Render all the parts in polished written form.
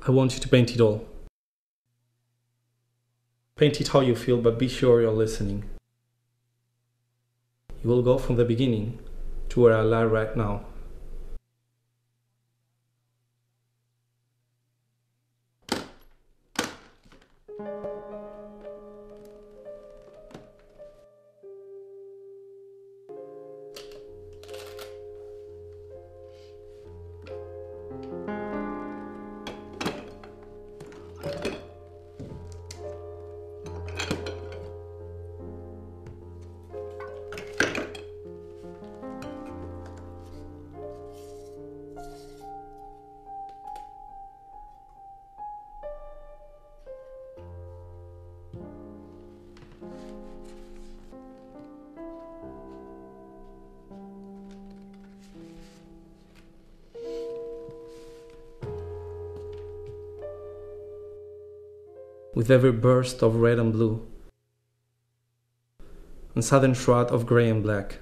I want you to paint it all. Paint it how you feel, but be sure you're listening. You will go from the beginning to where I lie right now. With every burst of red and blue, and sudden shroud of grey and black.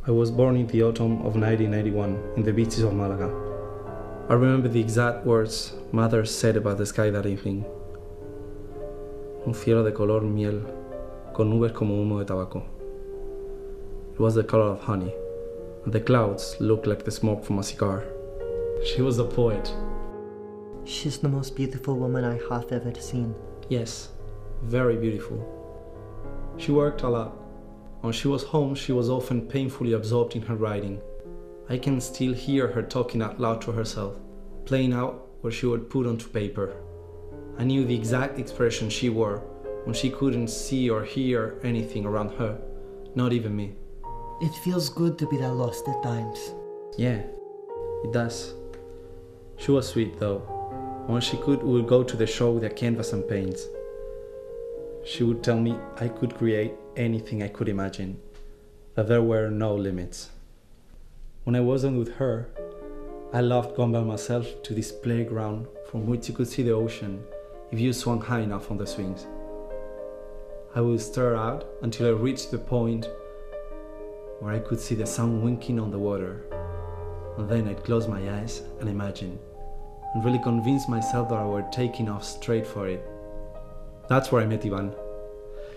I was born in the autumn of 1991 in the beaches of Malaga. I remember the exact words Mother said about the sky that evening. Un cielo de color miel, con nubes como humo de tabaco. It was the color of honey, and the clouds looked like the smoke from a cigar. She was a poet. She's the most beautiful woman I have ever seen. Yes, very beautiful. She worked a lot. When she was home, she was often painfully absorbed in her writing. I can still hear her talking out loud to herself, playing out what she would put onto paper. I knew the exact expression she wore when she couldn't see or hear anything around her, not even me. It feels good to be that lost at times. Yeah, it does. She was sweet though. When she could, we would go to the show with a canvas and paints. She would tell me I could create anything I could imagine, that there were no limits. When I wasn't with her, I loved going by myself to this playground from which you could see the ocean if you swung high enough on the swings. I would stare out until I reached the point where I could see the sun winking on the water, and then I'd close my eyes and imagine, and really convince myself that I were taking off straight for it. That's where I met Ivan.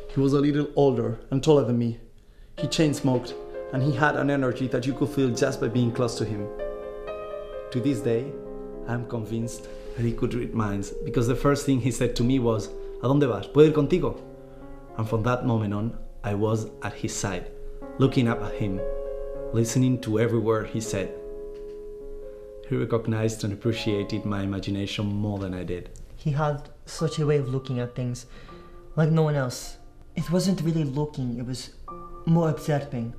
He was a little older and taller than me. He chain-smoked, and he had an energy that you could feel just by being close to him. To this day, I'm convinced that he could read minds, because the first thing he said to me was, ¿A dónde vas? ¿Puedo ir contigo? And from that moment on, I was at his side, looking up at him, listening to every word he said. He recognized and appreciated my imagination more than I did. He had such a way of looking at things, like no one else. It wasn't really looking, it was more observing,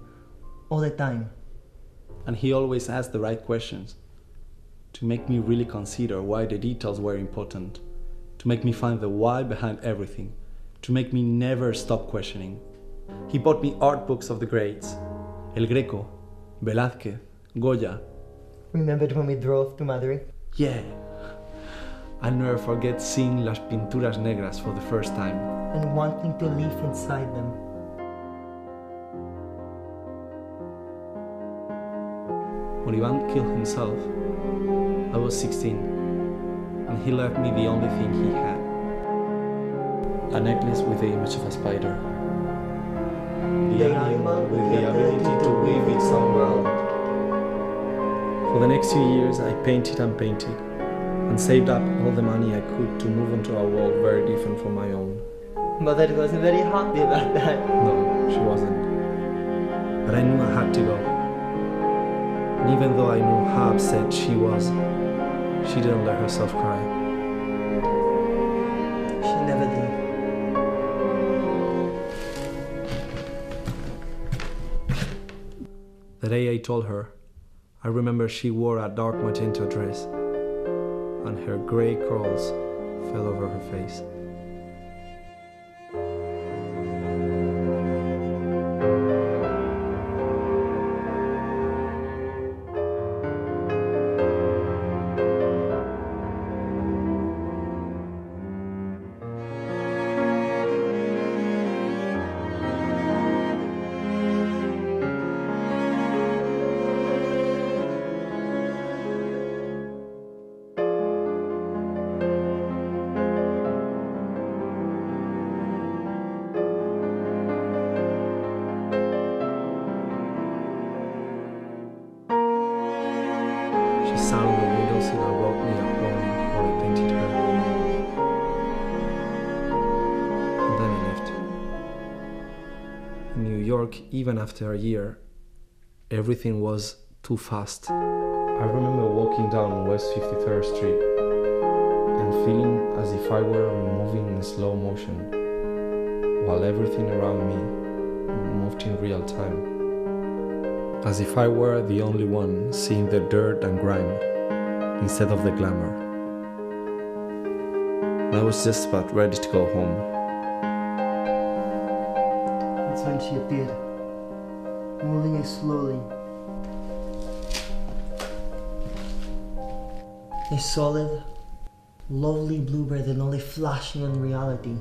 all the time. And he always asked the right questions, to make me really consider why the details were important, to make me find the why behind everything, to make me never stop questioning. He bought me art books of the greats, El Greco, Velázquez, Goya. Remembered when we drove to Madrid? Yeah. I'll never forget seeing Las Pinturas Negras for the first time. And wanting to live inside them. When Ivan killed himself, I was 16, and he left me the only thing he had. A necklace with the image of a spider. The animal with the ability to weave its own world. For the next 2 years, I painted and painted, and saved up all the money I could to move into a world very different from my own. Mother wasn't very happy about that. No, she wasn't. But I knew I had to go. And even though I knew how upset she was, she didn't let herself cry. She never did. The day I told her, I remember she wore a dark magenta dress, and her grey curls fell over her face. York, even after a year, everything was too fast. I remember walking down West 53rd Street and feeling as if I were moving in slow motion, while everything around me moved in real time. As if I were the only one seeing the dirt and grime instead of the glamour. I was just about ready to go home. That's when she appeared, moving it slowly. A solid, lovely bluebird and only flashing on reality.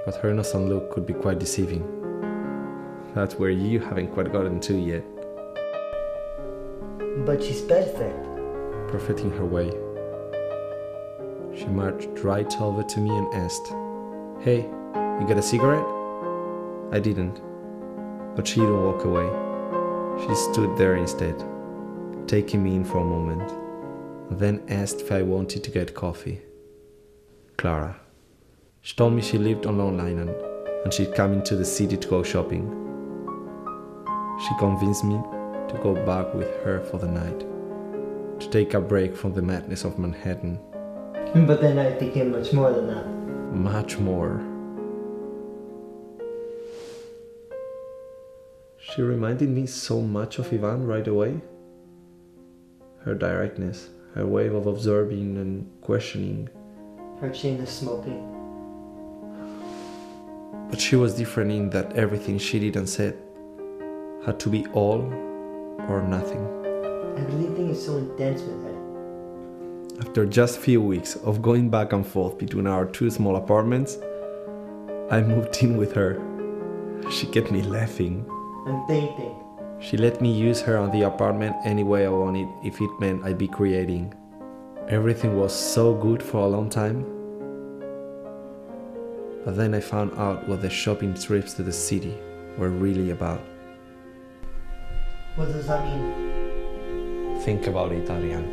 But her innocent look could be quite deceiving. That's where you haven't quite gotten to yet. But she's perfect. Perfect in her way. She marched right over to me and asked, "Hey, you got a cigarette?" I didn't, but she didn't walk away. She stood there instead, taking me in for a moment, then asked if I wanted to get coffee. Clara. She told me she lived on Long Island and she'd come into the city to go shopping. She convinced me to go back with her for the night, to take a break from the madness of Manhattan. But then I became much more than that. Much more. She reminded me so much of Ivan right away. Her directness, her way of observing and questioning. Her chainless smoking. But she was different in that everything she did and said had to be all or nothing. Everything is so intense with her. After just a few weeks of going back and forth between our two small apartments, I moved in with her. She kept me laughing. And painting. She let me use her on the apartment any way I wanted if it meant I'd be creating. Everything was so good for a long time. But then I found out what the shopping trips to the city were really about. What does that mean? Think about it, Adrian.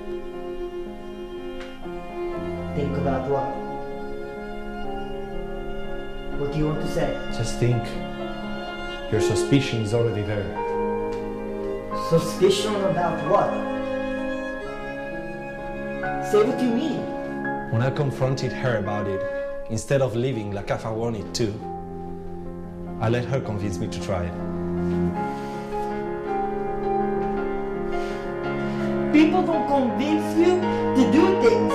Think about what? What do you want to say? Just think. Your suspicion is already there. Suspicion about what? Say what you mean. When I confronted her about it, instead of leaving like if I wanted to, I let her convince me to try it. People don't convince you to do things.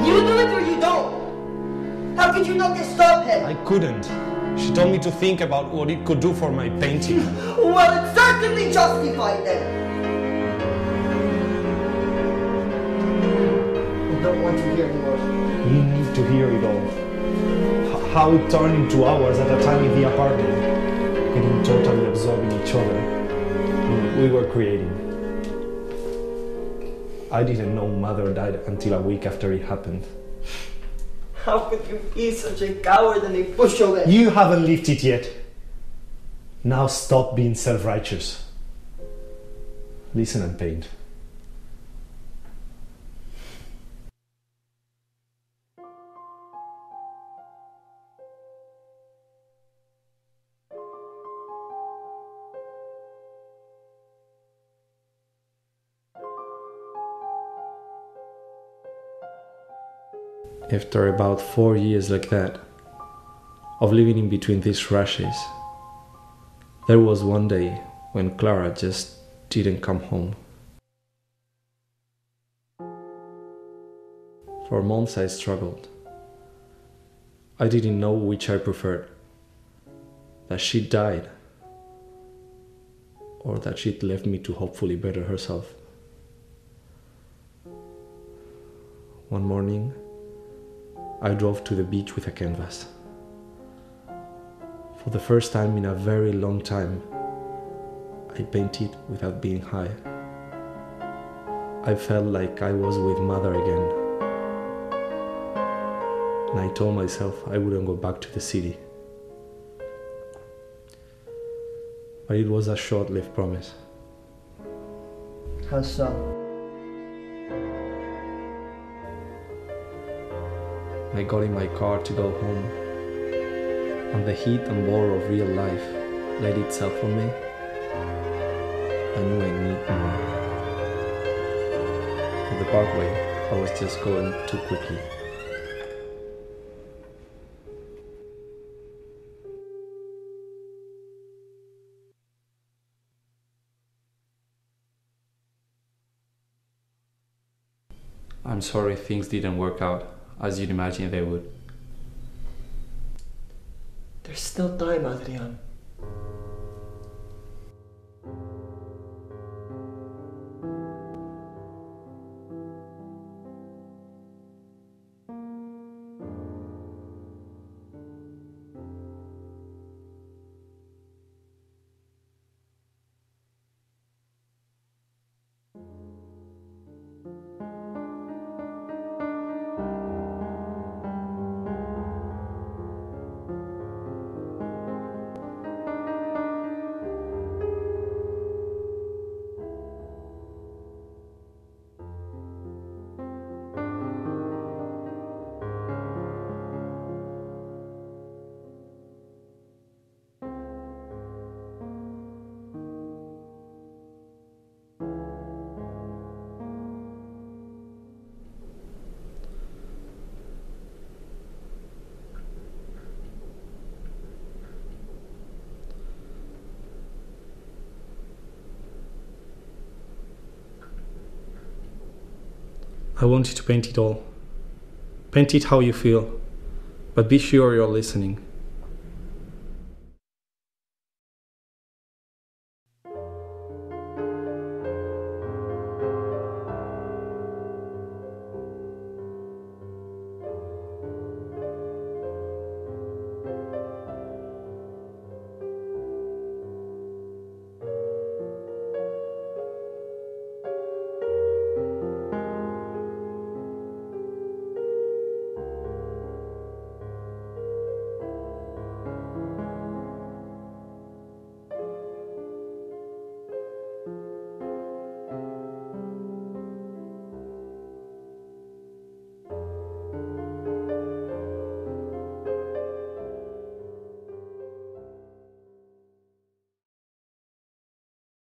You do it or you don't. How could you not get stopped him? I couldn't. She told me to think about what it could do for my painting. Well, it's certainly justified then. I don't want to hear anymore. You need to hear it all. How it turned into hours at a time in the apartment, getting totally absorbing each other. We were creating. I didn't know Mother died until a week after it happened. How could you be such a coward and a pushover? You haven't lived it yet. Now stop being self-righteous. Listen and paint. After about 4 years like that, of living in between these rushes, there was one day when Clara just didn't come home. For months I struggled. I didn't know which I preferred. That she died, or that she'd left me to hopefully better herself. One morning, I drove to the beach with a canvas. For the first time in a very long time, I painted without being high. I felt like I was with Mother again. And I told myself I wouldn't go back to the city. But it was a short-lived promise. How so? I got in my car to go home, and the heat and bore of real life let it sell for me. I knew I need more. On the parkway, I was just going too quickly. I'm sorry things didn't work out as you'd imagine they would. There's still time, Adrian. I want you to paint it all. Paint it how you feel, but be sure you're listening.